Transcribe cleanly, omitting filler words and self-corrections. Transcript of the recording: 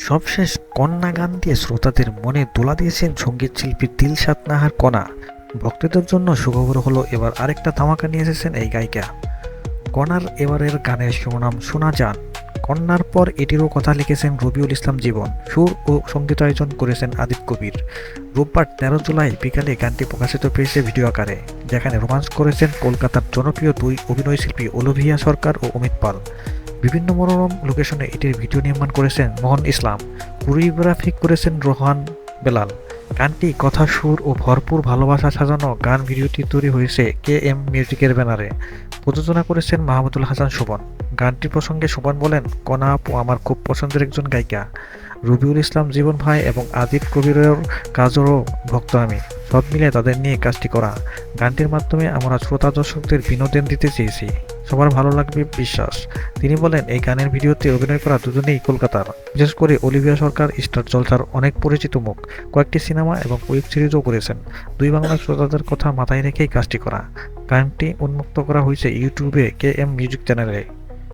সবশেষ কন্যা গান দিয়ে শ্রোতাদের মনে দোলা দিয়েছেন সঙ্গীত শিল্পী দিলশাদ নাহার কণা। ভক্তদের জন্য সুখবর হলো, এবার আরেকটা ধামাকা নিয়ে এসেছেন এই গায়িকা। কণার এবারের গানের শিরোনাম শোনা যান। কন্যার পর এটিরও কথা লিখেছেন রবিউল ইসলাম জীবন, সুর ও সঙ্গীতায়োজন করেছেন আদিত কবির। রোববার 13 জুলাই বিকালে গানটি প্রকাশিত পেয়েছে ভিডিও আকারে, যেখানে রোমান্স করেছেন কলকাতার জনপ্রিয় দুই অভিনয়শিল্পী অলিভিয়া সরকার ও অমিত পাল। বিভিন্ন মনোরম লোকেশনে এটির ভিডিও নির্মাণ করেছেন মোহন ইসলাম, কোরিওগ্রাফি করেছেন রোহান বেলাল। গানটি কথা, সুর ও ভরপুর ভালোবাসা সাজানো গান। ভিডিওটি তৈরি হয়েছে KM মিউজিকের ব্যানারে। প্রযোজনা করেছেন মাহমুদুল হাসান শোভন। গানটি প্রসঙ্গে শোভন বলেন, কণা আপু আমার খুব পছন্দের একজন গায়িকা। রবিউল ইসলাম জীবন ভাই এবং আদিত কবিরের কাজেরও ভক্ত আমি। সব মিলে তাদের নিয়ে কাজটি করা। গানটির মাধ্যমে আমরা শ্রোতা দর্শকদের বিনোদন দিতে চেয়েছি, সবার ভালো লাগবে বিশ্বাস। তিনি বলেন, এই গানের ভিডিওতে অভিনয় করা দুজনেই কলকাতার। বিশেষ করে অলিভিয়া সরকার স্টার জলসার অনেক পরিচিত মুখ, কয়েকটি সিনেমা এবং ওয়েব সিরিজও করেছেন। দুই বাংলার শ্রোতাদের কথা মাথায় রেখেই কাজটি করা। গানটি উন্মুক্ত করা হয়েছে ইউটিউবে KM মিউজিক চ্যানেলে।